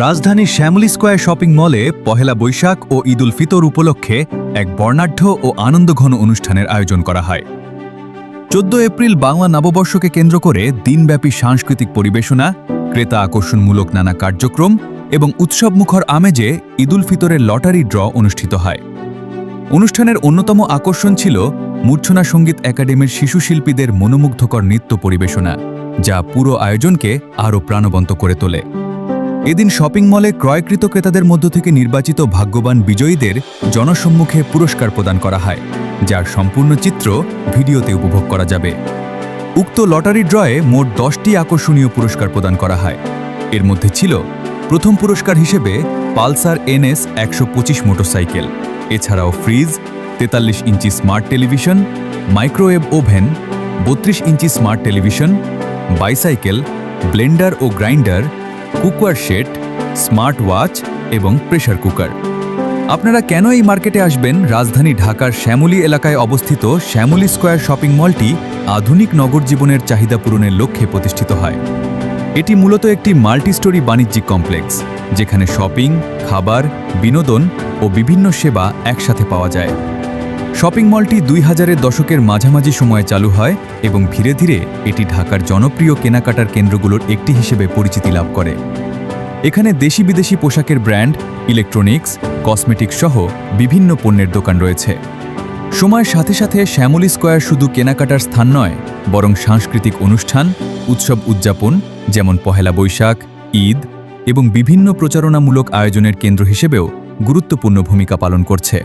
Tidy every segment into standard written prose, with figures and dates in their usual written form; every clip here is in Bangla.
রাজধানীর শ্যামলী স্কয়ার শপিং মলে পহেলা বৈশাখ ও ঈদ উল ফিতর উপলক্ষে এক বর্ণাঢ্য ও আনন্দঘন অনুষ্ঠানের আয়োজন করা হয়। 14 এপ্রিল বাংলা নববর্ষকে কেন্দ্র করে দিনব্যাপী সাংস্কৃতিক পরিবেশনা, ক্রেতা আকর্ষণমূলক নানা কার্যক্রম এবং উৎসবমুখর আমেজে ঈদ উল ফিতরের লটারি ড্র অনুষ্ঠিত হয়। অনুষ্ঠানের অন্যতম আকর্ষণ ছিল মূর্ছনা সঙ্গীত একাডেমির শিশু শিল্পীদের মনোমুগ্ধকর নৃত্য পরিবেশনা, যা পুরো আয়োজনকে আরও প্রাণবন্ত করে তোলে। এদিন শপিং মলে ক্রয়কৃত ক্রেতাদের মধ্য থেকে নির্বাচিত ভাগ্যবান বিজয়ীদের জনসম্মুখে পুরস্কার প্রদান করা হয়, যার সম্পূর্ণ চিত্র ভিডিওতে উপভোগ করা যাবে। উক্ত লটারি ড্রয়ে মোট 10টি আকর্ষণীয় পুরস্কার প্রদান করা হয়। এর মধ্যে ছিল প্রথম পুরস্কার হিসেবে পালসার NS 125 মোটরসাইকেল, এছাড়াও fridge, 43 inch smart television, microwave oven, 32 inch smart television, bicycle, blender ও grinder, cookware set, smart watch এবং প্রেসার কুকার। আপনারা কেন এই মার্কেটে আসবেন? রাজধানী ঢাকার শ্যামলী এলাকায় অবস্থিত শ্যামলী স্কয়ার শপিং মলটি আধুনিক নগর জীবনের চাহিদা পূরণের লক্ষ্যে প্রতিষ্ঠিত হয়। এটি মূলত একটি মাল্টিস্টোরি বাণিজ্যিক কমপ্লেক্স, যেখানে শপিং, খাবার, বিনোদন ও বিভিন্ন সেবা একসাথে পাওয়া যায়। শপিং মলটি 2000-এর দশকের মাঝামাঝি সময়ে চালু হয় এবং ধীরে ধীরে এটি ঢাকার জনপ্রিয় কেনাকাটার কেন্দ্রগুলোর একটি হিসেবে পরিচিতি লাভ করে। এখানে দেশি বিদেশি পোশাকের ব্র্যান্ড, ইলেকট্রনিক্স, কসমেটিক্স সহ বিভিন্ন পণ্যের দোকান রয়েছে। সময়ের সাথে সাথে শ্যামলী স্কয়ার শুধু কেনাকাটার স্থান নয়, বরং সাংস্কৃতিক অনুষ্ঠান, উৎসব উদযাপন যেমন পহেলা বৈশাখ, ঈদ এবং বিভিন্ন প্রচারণামূলক আয়োজনের কেন্দ্র হিসেবেও গুরুত্বপূর্ণ ভূমিকা পালন করছে।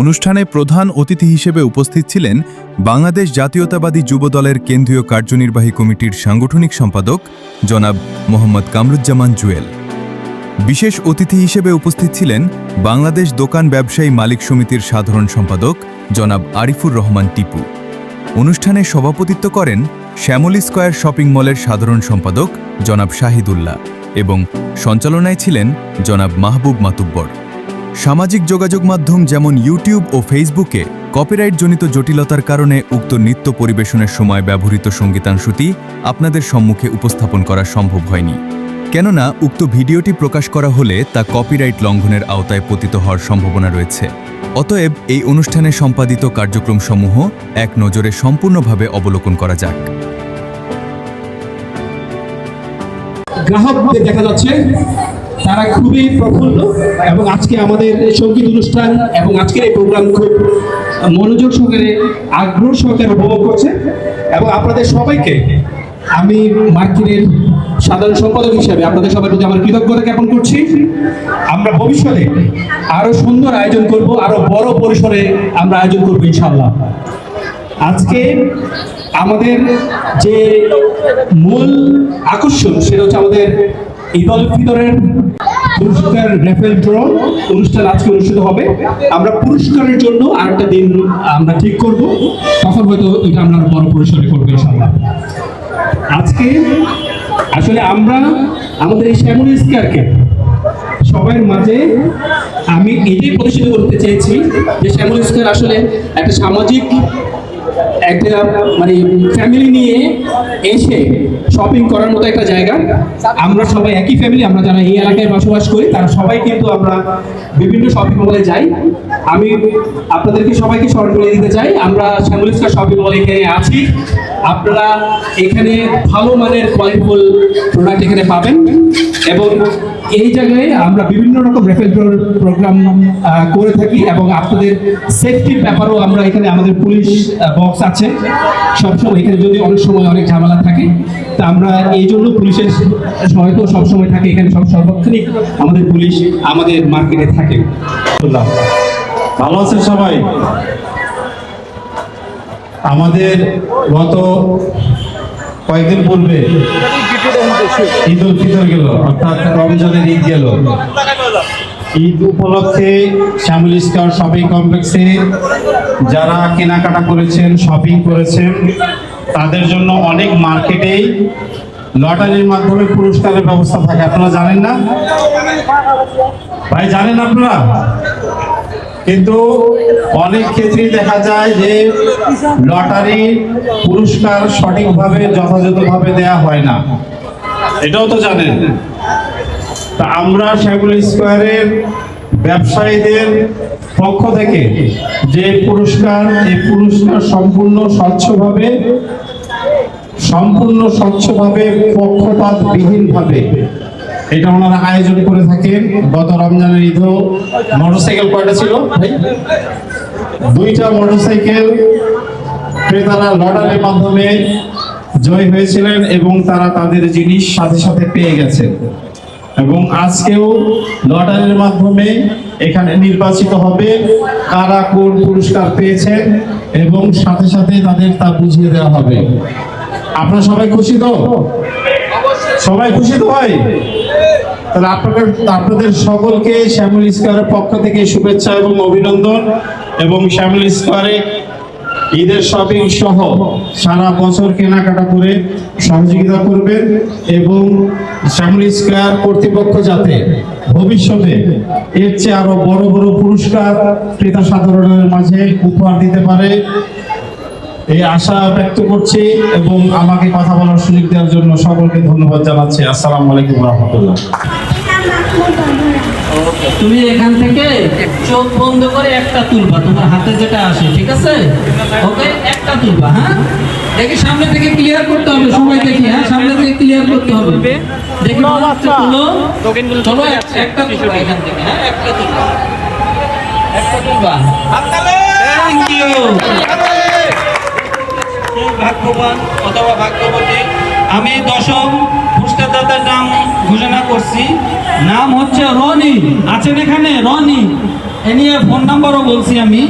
অনুষ্ঠানে প্রধান অতিথি হিসেবে উপস্থিত ছিলেন বাংলাদেশ জাতীয়তাবাদী যুব দলের কেন্দ্রীয় কার্যনির্বাহী কমিটির সাংগঠনিক সম্পাদক জনাব মোহাম্মদ কামরুজ্জামান জুয়েল। বিশেষ অতিথি হিসেবে উপস্থিত ছিলেন বাংলাদেশ দোকান ব্যবসায়ী মালিক সমিতির সাধারণ সম্পাদক জনাব আরিফুর রহমান টিপু। অনুষ্ঠানে সভাপতিত্ব করেন শ্যামলী স্কয়ার শপিং মলের সাধারণ সম্পাদক জনাব শাহিদুল্লাহ এবং সঞ্চালনায় ছিলেন জনাব মাহবুব মাতুব্বর। সামাজিক যোগাযোগ মাধ্যম যেমন ইউটিউব ও ফেসবুকে কপিরাইটজনিত জটিলতার কারণে উক্ত নৃত্য পরিবেশনের সময় ব্যবহৃত সঙ্গীতাংশটি আপনাদের সম্মুখে উপস্থাপন করা সম্ভব হয়নি, কেননা উক্ত ভিডিওটি প্রকাশ করা হলে তা কপিরাইট লঙ্ঘনের আওতায় পতিত হওয়ার সম্ভাবনা রয়েছে। অতএব এই অনুষ্ঠানে সম্পাদিত কার্যক্রমসমূহ এক নজরে সম্পূর্ণভাবে অবলোকন করা যাক। গ্রাহকদের দেখা যাচ্ছে তারা খুবই প্রফুল্ল এবং আজকে আমাদের সঙ্গীত অনুষ্ঠান এবং আজকের এই প্রোগ্রাম খুব মনোযোগ সহকারে, আগ্রহ সহকারে উপভোগ করছে। এবং আপনাদের সবাইকে আমি মার্কেটের সাধারণ সম্পাদক হিসাবে আপনাদের সবার প্রতি আমার কৃতজ্ঞতা জ্ঞাপন করছি। আমরা ভবিষ্যতে আরো সুন্দর আয়োজন করব, আরো বড় পরিসরে আমরা আয়োজন করব ইনশাআল্লাহ। আজকে আমাদের যে মূল আকর্ষণ সেটা হচ্ছে আমাদের ঈদ উল ফিতরের পুরস্কার র্যাফেল ড্র অনুষ্ঠান আজকে অনুষ্ঠিত হবে। আমরা পুরস্কারের জন্য আরেকটা দিন আমরা ঠিক করব, তখন হয়তো এটা আমরা বড় পরিসরে করবো ইনশাআল্লাহ। আজকে আসলে আমরা আমাদের এই শ্যামলী স্কয়ারকে সবার মাঝে আমি এটাই প্রতিষ্ঠিত করতে চেয়েছি যে শ্যামলী স্কয়ার আসলে একটা সামাজিক একটা মানে ফ্যামিলি নিয়ে এসে শপিং করার মতো একটা জায়গা। আমরা সবাই একই ফ্যামিলি, আমরা যারা এই এলাকায় বসবাস করি তারা সবাই কিন্তু আমরা বিভিন্ন শপিং মলে যাই। আমি আপনাদেরকে সবাইকে স্মরণ করে দিতে চাই, আমরা শ্যামলী স্কয়ার শপিং মলে এখানে আছি। আপনারা এখানে ভালো মানের কোয়ালিটিফুল প্রোডাক্ট এখানে পাবেন এবং এই জায়গায় আমরা বিভিন্ন রকম র্যাফেল প্রোগ্রাম করে থাকি এবং আপনাদের সেফটির ব্যাপারেও আমরা এখানে আমাদের পুলিশ বক্স আছে সবসময়। এখানে যদি অনেক সময় অনেক ঝামেলা থাকে তা আমরা এই জন্য পুলিশের সহায়তা সবসময় থাকে এখানে, সর্বক্ষণিক আমাদের পুলিশ আমাদের মার্কেটে থাকে। ভালো আছেন সবাই? আমাদের গত কয়েকদিন পূর্বে ঈদ উল ফিতর গেল, অর্থাৎ রমজানের ঈদ গেল। ঈদ উপলক্ষে শ্যামলী স্কয়ার শপিং কমপ্লেক্সে যারা কেনাকাটা করেছেন, শপিং করেছেন, তাদের জন্য অনেক মার্কেটেই লটারির মাধ্যমে পুরস্কারের ব্যবস্থা থাকে। আপনারা জানেন না ভাই? জানেন আপনারা? কিন্তু অনেক ক্ষেত্রেই দেখা যায় যে লটারি পুরস্কার সঠিকভাবে যথাযথভাবে দেয়া হয় না, এটাও তো জানেন। তা আমরা শ্যামলী স্কয়ারের ব্যবসায়ীদের পক্ষ থেকে যে পুরস্কার, এই পুরস্কার সম্পূর্ণ স্বচ্ছভাবে পক্ষপাতবিহীনভাবে এটা ওনারা আয়োজন করে থাকেন। গত রমজানের ঈদও মোটরসাইকেল কয়টা ছিল ভাই? 2টা মোটরসাইকেল ক্রেতারা লটারির মাধ্যমে জয় হয়েছিলেন এবং তারা তাদের জিনিস সাথে সাথে পেয়ে গেছেন। এবং আজকেও লটারির মাধ্যমে এখানে নির্বাচিত হবে কারা কোন পুরস্কার পেয়েছেন এবং সাথে সাথে তাদের তা বুঝিয়ে দেওয়া হবে। আপনারা সবাই খুশি তো? সবাই খুশি তো ভাই? তাহলে আপনাদের সকলকে শ্যামলী স্কয়ারের পক্ষ থেকে শুভেচ্ছা এবং অভিনন্দন। এবং শ্যামলী স্কয়ারে ঈদের শপিং সহ সারা বছর কেনাকাটা করে সহযোগিতা করবেন এবং শ্যামলী স্কয়ার কর্তৃপক্ষ যাতে ভবিষ্যতে এর চেয়ে আরো বড় বড় পুরস্কার ক্রেতা সাধারণের মাঝে উপহার দিতে পারে এই আশা ব্যক্ত করছি এবং আমাকে কথা বলার সুযোগ দেওয়ার জন্য সকলকে ধন্যবাদ জানাচ্ছি। আসসালামু আলাইকুম ওয়া রাহমাতুল্লাহ। তুমি এখান থেকে চোখ বন্ধ করে একটা তুলবা, তোমার হাতে যেটা আসে, ঠিক আছে? ওকে, একটা তুলবা। হ্যাঁ, দেখি সামনে থেকে ক্লিয়ার করতে হবে, সবাই দেখি। হ্যাঁ, সামনে থেকে ক্লিয়ার করতে হবে। দেখি তুলো, চলো একটা তুলবা এখান থেকে। হ্যাঁ, একটা তুলবা, একটা তুলবা। Thank you. ভাগ্যবান অথবা ভাগ্যবতী, আমি 10ম পুরস্কারদাতার নাম ঘোষণা করছি। নাম হচ্ছে রনি। আছেন এখানে? রনি। এ নিয়ে ফোন নাম্বারও বলছি আমি,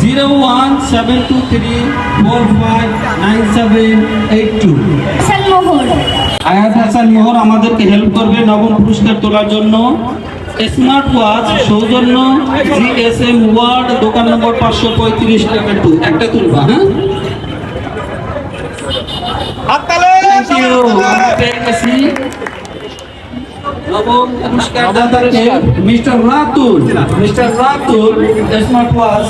01723459782। আয়াত হাসান মোহর আমাদেরকে হেল্প করবে 9ম পুরস্কার তোলার জন্য। স্মার্ট ওয়াচ সৌজন্য GSM ওয়ার্ড, দোকান নম্বর 535 টাকা 2। একটা তুলবা। হ্যাঁ, thank you. Mister Ratul smart watch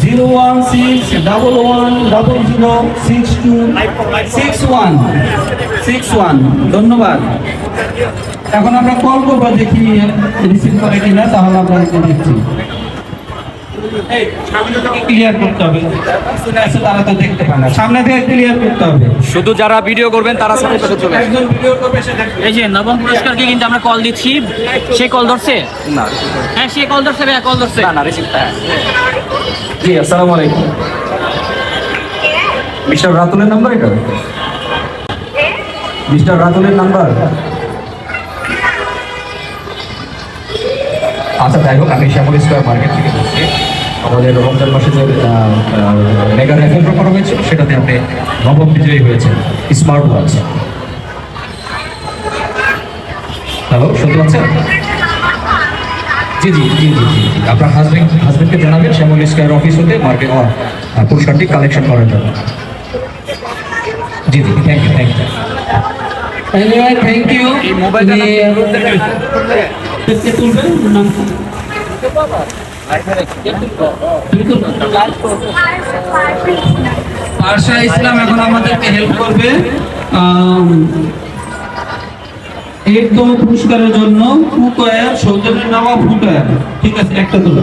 01611006261। ধন্যবাদ। এখন আমরা কল করবো, দেখি রিসিভ করে কিনা, তাহলে আমরা দেখছি। ক্লিয়ার করতে হবে, তারা তো দেখতে পায় না, সামনে থেকে ক্লিয়ার করতে হবে। শুধু যারা ভিডিও করবেন তারা সাথে সাথে চলে আসবে। একজন ভিডিও করবে, সে দেখবে। এই যে 9ম পুরস্কারকে কিন্তু আমরা কল দিচ্ছি, সে কল ধরছে না? হ্যাঁ, সে কল ধরছে, ভাইয়া কল ধরছে না, রিসিভ। জি, আসসালামু আলাইকুম। মিস্টার রাতুলের নাম্বার এটা? মিস্টার রাতুলের নাম্বার? আচ্ছা, যাই হোক, আমি শ্যামলী স্কয়ার মার্কেট থেকে বলছি। আমাদের রমজান মাসে যে মেগা রেফেল করা হয়েছিল, সেটাতে আপনি 9ম বিজয়ী হয়েছেন স্মার্ট ওয়াচ। হ্যালো, শুনতে পাচ্ছেন? জি জি জি জি জি জি, আপনার হাজবেন্ডকে জানাবেন শ্যামলী স্কয়ার অফিস হতে মার্কেট পুরস্কারটি কালেকশন করার জন্য। জি জি, thank you, thank you. Anyway, thank you. Arsha Islam এখন আমাদেরকে হেল্প করবে 8তম পুরস্কারের জন্য। ফুটওয়্যার সৌজন্য নেওয়া ফুটওয়্যার, ঠিক আছে? একটা তুলো।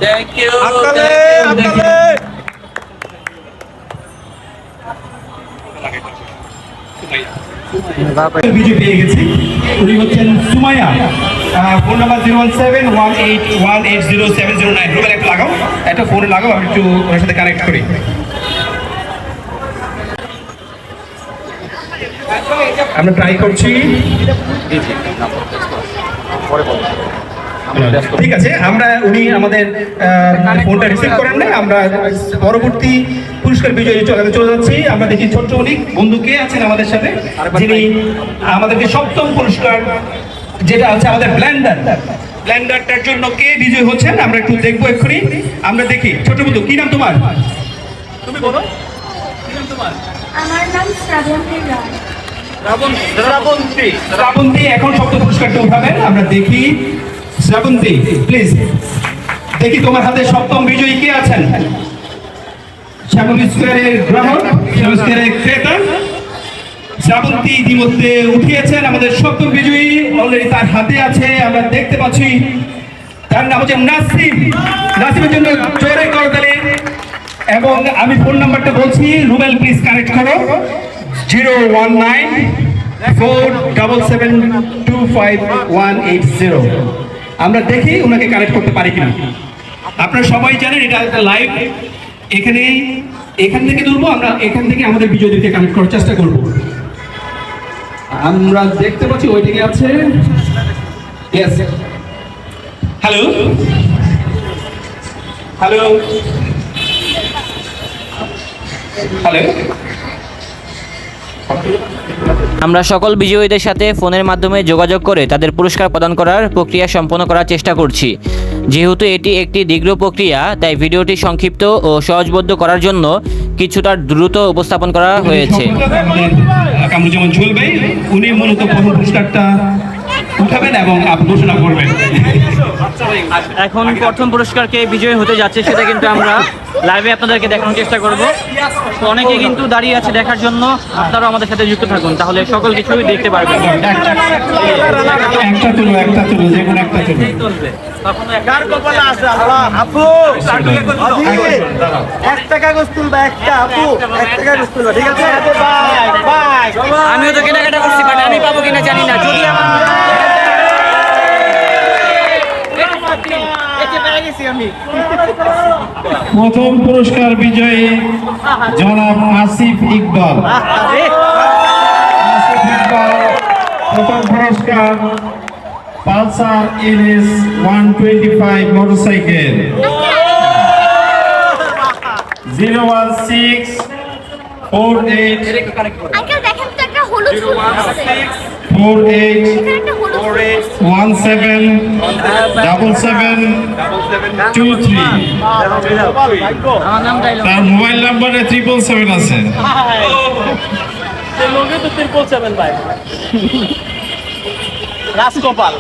Thank you. বিজয় পেয়ে গেছি, উনি হচ্ছেন সুমাইয়া। Phone number 01718180709। রুবেল একটু লাগাও, একটা ফোনে লাগাও, আমি একটু ওর সাথে কানেক্ট করি। আমরা ট্রাই করছি। ঠিক আছে, উনি আমাদের ফোনটা রিসিভ করেন নাই, আমরা পরবর্তী পুরস্কার বিজয়ী চলে যাচ্ছি। আমরা দেখি ছোট্ট উনি বন্ধু কে আছেন আমাদের সাথে, যিনি আমাদেরকে 7তম পুরস্কার, যেটা আছে আমাদের ব্লেন্ডারটার জন্য কে বিজয়ী হচ্ছেন আমরা একটু দেখবো এক্ষুনি। আমরা দেখি, ছোট বন্ধু, কি নাম তোমার? তুমি বলো, কি নাম তোমার? আমার নাম শ্রাবন্তী রায়। শ্রাবন্তী এখন 7ম পুরস্কারটা উঠাবেন, আমরা দেখি। শ্রাবন্তী, প্লিজ দেখি তোমার হাতে 7তম বিজয়ী কে আছেন? শ্যামলী স্কয়ারের গ্রাহক, শ্যামলী স্কয়ারের ক্রেতা শ্রাবন্তী ইতিমধ্যে উঠিয়েছেন। আমাদের সপ্তম বিজয়ী অলরেডি তার হাতে আছে, আমরা দেখতে পাচ্ছি। তার নাম হচ্ছে নাসিম। নাসিমের জন্য জোরে করতালি। এবং আমি ফোন নাম্বারটা বলছি, রুবেল প্লিজ কানেক্ট করো 01947725180। আমরা দেখি ওনাকে কানেক্ট করতে পারি কিনা। আপনারা সবাই জানেন এটা একটা লাইভ, এখান থেকে তুলবো, আমরা এখান থেকে আমাদের বিজয়ীদেরকে কানেক্ট করার চেষ্টা করব। আমরা দেখতে পাচ্ছি ওইদিকে আছে। Yes, hello hello hello. আমরা সকল বিজয়ীদের সাথে ফোনের মাধ্যমে যোগাযোগ করে তাদের পুরস্কার প্রদান করার প্রক্রিয়া সম্পন্ন করার চেষ্টা করছি। যেহেতু এটি একটি দীর্ঘ প্রক্রিয়া, তাই ভিডিওটি সংক্ষিপ্ত ও সহজবোধ্য করার জন্য কিছুটা দ্রুত উপস্থাপন করা হয়েছে। কামরুজ্জামান জুয়েল ভাই, উনি মূলত প্রথম পুরস্কারটা উঠাবেন এবং ঘোষণা করবেন। এখন প্রথম পুরস্কারকে বিজয়ী হতে যাচ্ছে সেটা কিন্তু আমরা লাইভে আপনাদেরকে দেখানোর চেষ্টা করব। অনেকে কিন্তু দাঁড়িয়ে আছে দেখার জন্য, আপনারাও আমাদের সাথে যুক্ত থাকুন, তাহলে সকল কিছুই দেখতে পারবেন। একটা তুলো, যে কোনো একটা তুলো। আমিও তো কেনাকাটা করছি, বাট আমি পাবো কিনা জানি না। যদি প্রথম পুরস্কার বিজয়ী জনাব আসিফ ইকবাল। আসিফ ইকবাল প্রথম পুরস্কার পালসার NS 125 মোটরসাইকেল 01648 আঙ্কেল দেখেন তো একটা হলুদ ফুল আছে। 48 এখানে একটা হলুদ ফুল আছে। 177723। আমার নাম ডাইলগ তার মোবাইল নাম্বারে 777 আছে। রাজকপাল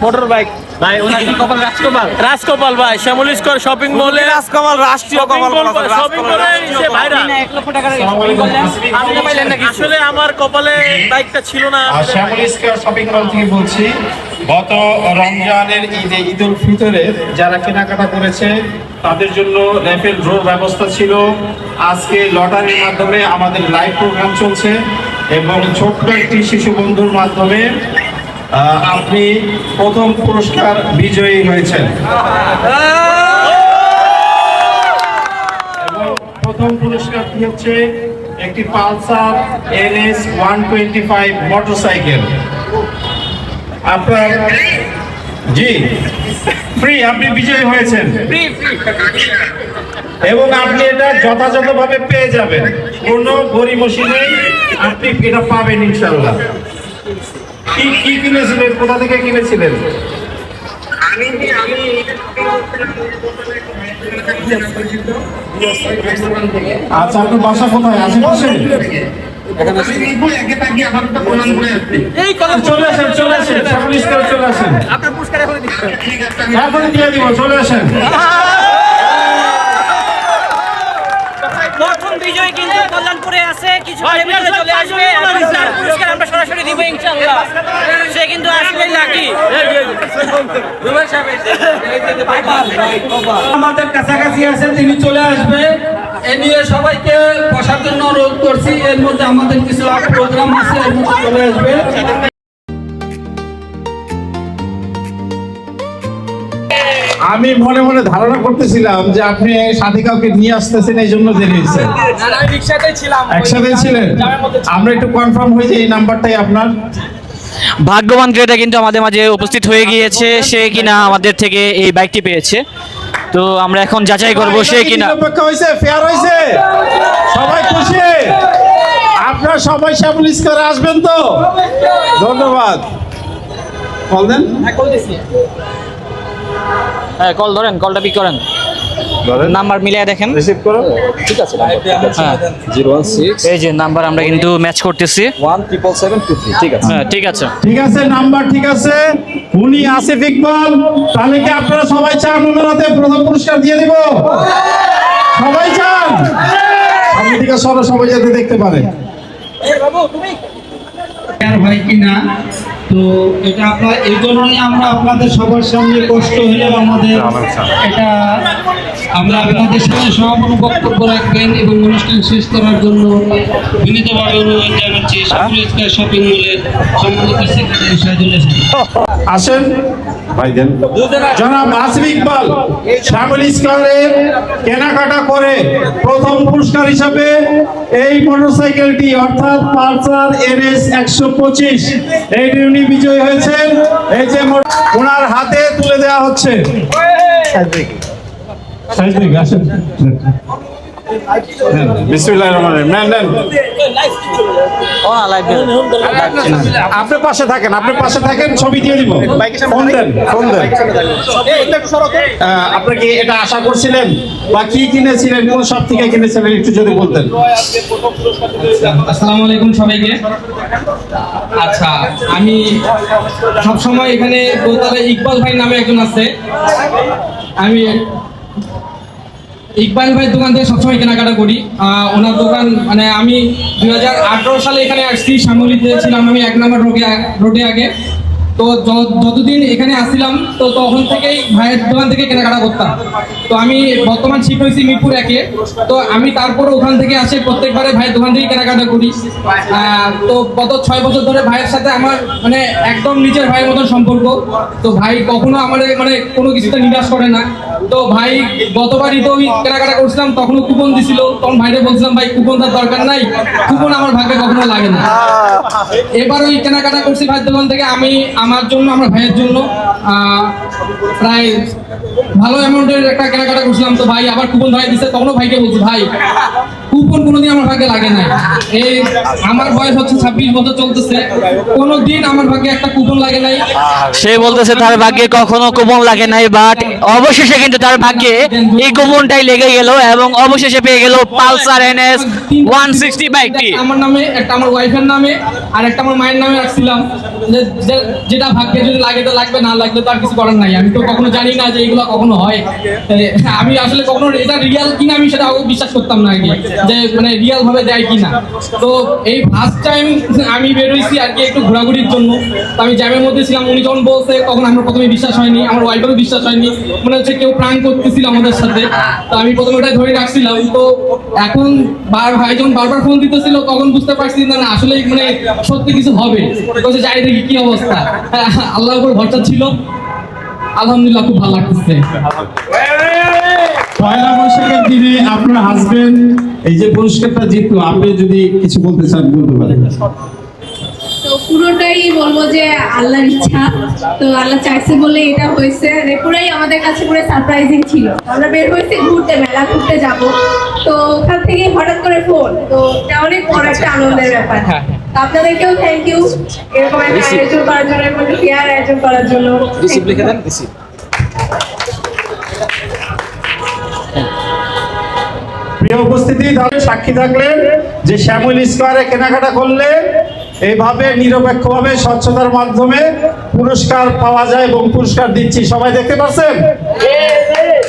মোটর বাইক ভাই, ওনার কি কপাল রাজকপাল? রাজকপাল ভাই শ্যামল স্কয়ার শপিং মলে রাজকপাল রাষ্ট্রীয় কপাল শপিং করে নিচে ভাইরা 1 লক্ষ টাকার shopping করলেন, আপনি তো পাইলেন না কিছু। আসলে আমার কপালে বাইকটা ছিল না। আর শ্যামল স্কয়ার শপিং মল থেকে বলছি, গত রমজানের ঈদে ঈদুল ফিতরে যারা কেনাকাটা করেছে তাদের জন্য র্যাফেল ড্রোর ব্যবস্থা ছিল। আজকে লটারির মাধ্যমে আমাদের লাইভ প্রোগ্রাম চলছে এবং ছোট্ট একটি শিশু বন্ধুর মাধ্যমে আপনি প্রথম পুরস্কার বিজয়ী হয়েছেন। এবং প্রথম পুরস্কারটি হচ্ছে একটি পালসার NS 125 মোটরসাইকেল। আপনার জি ফ্রি, আপনি বিজয়ী হয়েছেন এবং আপনি এটা যথাযথভাবে পেয়ে যাবেন, কোনো গরিমসি নেই, আপনি এটা পাবেন ইনশাআল্লাহ। কি কিনেছিলেন, কোথা থেকে কিনেছিলেন? আচ্ছা, আপনার বাসা কোথায়? আশেপাশে? চলে আসেন শ্যামল স্কয়ারে চলে আসেন। আপনার পুরস্কার এখনই দিচ্ছেন। এখনই দিয়ে দিব, চলে আসেন। প্রথম বিজয় কিন্তু কল্যাণপুরে আছে, কিছু ভিতরে চলে আসবে। তার পুরস্কার আমরা সরাসরি দিব ইনশাআল্লাহ। সে কিন্তু আসলেই লাকি। আমাদের কাছাকাছি আছেন, তিনি চলে আসবে। এ নিয়ে সবাইকে বসার জন্য অনুরোধ করছি। এর মধ্যে আমাদের কিছু প্রোগ্রাম আছে, এর মধ্যে চলে আসবে। আমি মনে মনে ধারণা করতেছিলাম যে আপনি সাথী কাউকে নিয়ে আসতেছেন, এই জন্য দেরি হয়েছে। একসাথে ছিলেন, আমরা একটু কনফার্ম হয়ে যাই এই নাম্বারটাই আপনার। ভাগ্যবান ক্রেতা কিন্তু আমাদের মাঝে উপস্থিত হয়ে গিয়েছে, সে কিনা আমাদের থেকে এই বাইকটি পেয়েছে। তো আমরা এখন যাচাই করব সে কিনা। নিরপেক্ষ হয়েছে, ফেয়ার হয়েছে, সবাই খুশি? আপনারা সবাই শ্যামল স্কয়ারে আসবেন তো? ধন্যবাদ। কল দেন। হ্যাঁ, কল ধরেন, কলটা পিক করেন, নাম্বার মিলিয়ে দেখেন। রিসিভ করো। হ্যাঁ, 016 এই যে নাম্বার আমরা কিন্তু ম্যাচ করতেছি। 17773। ঠিক আছে। হ্যাঁ, ঠিক আছে। ঠিক আছে, নাম্বার ঠিক আছে। উনি আসিফ ইকবাল। তাহলে কি আপনারা সবাই চান ওনার হাতে প্রথম পুরস্কার দিয়ে দিব? সবাই চান? সামনে দিকে সবাই যাতে দেখতে পারে। আর হয় কিনা, তো এটা আপনার এই জন্যই আমরা আপনাদের সবার সামনে কষ্ট হলেও আমাদের এটা আমরা আপনাদের সামনে সমাপন বক্তব্য রাখবেন এবং অনুষ্ঠান শেষ করার জন্য বিনীতভাবে অনুরোধ জানাচ্ছি শামুল স্কয়ার শপিং মলের সম্মানিত সেক্রেটারি শাহিদুল ইসলাম। আসেন ভাইজান, জনাব আসিফ ইকবাল শ্যামল স্কয়ারের কেনাকাটা করে প্রথম পুরস্কার হিসাবে এই মোটরসাইকেলটি অর্থাৎ পালসার NS 125 এইটি উনি বিজয়ী হয়েছেন। এই যে ওনার হাতে তুলে দেওয়া হচ্ছে। আসেন। বিসমিল্লাহির রহমানির রহিম। নেন। আপনি পাশে থাকেন, ছবি দিয়ে দিব। ফোন দেন। আপনি কি এটা আশা করছিলেন বা কি কিনেছিলেন, কোন সব থেকে কিনেছিলেন একটু যদি বলতেন। আসসালামু আলাইকুম সবাইকে। আচ্ছা, আমি সবসময় এখানে দোতলায় ইকবাল ভাই নামে একজন আছে, আমি ইকবাল ভাই দোকান থেকে সবসময় কেনাকাটা করি। ওনার দোকান মানে আমি 2018 সালে এখানে আসছি, শ্যামলীতে ছিলাম আমি 1 নম্বর রোডে আগে। তো যতদিন এখানে আসছিলাম তো তখন থেকেই ভাইয়ের দোকান থেকে কেনাকাটা করতাম। তো আমি বর্তমান শিফট হয়েছি মিরপুর 1-এ। তো আমি তারপরে ওখান থেকে আসে প্রত্যেকবারে ভাইয়ের দোকান থেকে কেনাকাটা করি। তো গত 6 বছর ধরে ভাইয়ের সাথে আমার মানে একদম নিজের ভাইয়ের মতো সম্পর্ক। তো ভাই কখনো আমার মানে কোনো কিছুতে নিরাশ করে না। তো ভাই গতবার ঈদে আমি কেনাকাটা করছিলাম, তখনও কুপন দিছিল। তখন ভাইরে বলছিলাম ভাই কুপন তার দরকার নাই, কুপন আমার ভাগ্যে কখনো লাগে না। এবার ওই কেনাকাটা করছি ভাইয়ের দোকান থেকে আমি আমার জন্য, আমার ভাইয়ের জন্য প্রায় ভালো অ্যামাউন্টের একটা কেনাকাটা করছিলাম। তো ভাই আবার কুপন ধরাই দিচ্ছে, তখনও ভাইকে বলছি ভাই কুপন কোনোদিন আমার ভাগ্যে লাগে নাই। এই আমার বয়স হচ্ছে 26 বছর চলতেছে, কোনোদিন আমার ভাগ্যে একটা কুপন লাগে নাই। সে বলতেছে তার ভাগ্যে কখনো কুপন লাগে নাই, বাট অবশেষে কিন্তু তার ভাগ্যে এই কুপনটাই লেগে গেল এবং অবশেষে পেয়ে গেল পালসার NS 160 বাইকটি। আমার নামে, একটা আমার ওয়াইফের নামে, আর একটা আমার মায়ের নামে রাখছিলাম। যেটা ভাগ্যে যদি লাগে তো লাগবে, না লাগলে তো আর কিছু করার নাই। আমি তো কখনো জানি না যে এগুলো কখনো হয়। আমি আসলে কখনো এটা রিয়াল কিনা আমি সেটা বিশ্বাস করতাম না আগে, যে মানে রিয়াল ভাবে দেয় কিনা। তো এই ফার্স্ট টাইম আমি বেরোইছি আর কি একটু ঘোরাঘুরির জন্য। তো আমি জ্যামের মধ্যে ছিলাম, উনি যখন বলছে তখন আমার প্রথমে বিশ্বাস হয়নি, আমার ওয়াইফেরও বিশ্বাস হয়নি, মনে হচ্ছে কেউ প্রাণ করতেছিল আমাদের সাথে। তো আমি প্রথমে ওটাই ধরে রাখছিলাম। তো এখন ভাই যখন বারবার ফোন দিতেছিল তখন বুঝতে পারছি না আসলে মানে সত্যি কিছু হবে। বলছে যাই দেখি কি অবস্থা। আল্লাহর উপর ভরসা ছিল, আলহামদুলিল্লাহ খুব ভালো লাগতেছে। পয়লা বৈশাখের দিনে আপনার হাজবেন্ড এই যে পুরস্কারটা জিতলো, আপনি যদি কিছু বলতে চান বলতে পারেন। তো পুরোটাই বলবো যে আল্লাহর ইচ্ছা, তো আল্লাহ চাইছে বলে এটা হয়েছে। পুরাই আমাদের কাছে পুরো সারপ্রাইজিং ছিল। আমরা বের হয়েছি ঘুরতে, মেলা ঘুরতে যাব, তো ওখান থেকে হঠাৎ করে ফোন, তো এটা অনেক বড় একটা আনন্দের ব্যাপার। তো আপনাদেরকেও থ্যাংক ইউ এরকম একটা আয়োজন করার জন্য, এরকম একটা ফেয়ার আয়োজন করার জন্য। প্রিয় উপস্থিতি, তাহলে সাক্ষী থাকলেন যে শ্যামল স্কয়ারে কেনাকাটা করলে এইভাবে নিরপেক্ষভাবে স্বচ্ছতার মাধ্যমে পুরস্কার পাওয়া যায় এবং পুরস্কার দিচ্ছি, সবাই দেখতে পাচ্ছেন।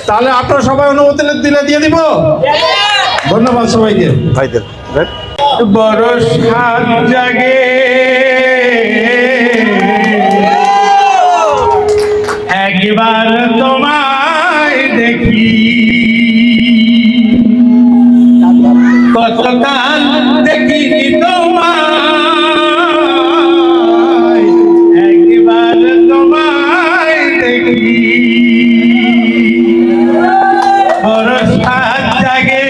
তাহলে আপনারা সবাই অনুমতি দিলে দিয়ে দিব। ধন্যবাদ সবাইকে। ভাইদের বড় সাত জাগে একবার তোমায় দেখি, কতকাল দেখিনি তোমায়, একবার তোমায় দেখি। বড় সাত জাগে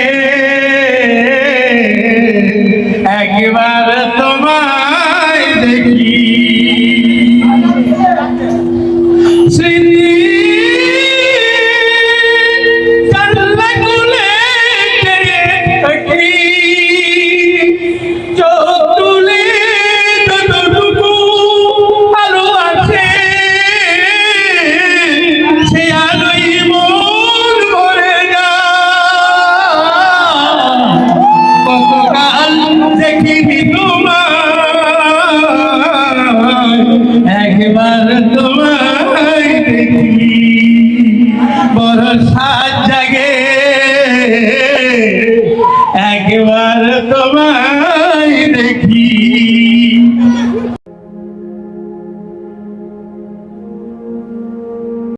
একবার তোমায় দেখি, স্মৃতি কান্না কুলে থাকি, চোখ তুলে যতটুকু আলো আছে সে আলোই মন ভরে যায়। কতকাল দেখিনি তোমায়, একবার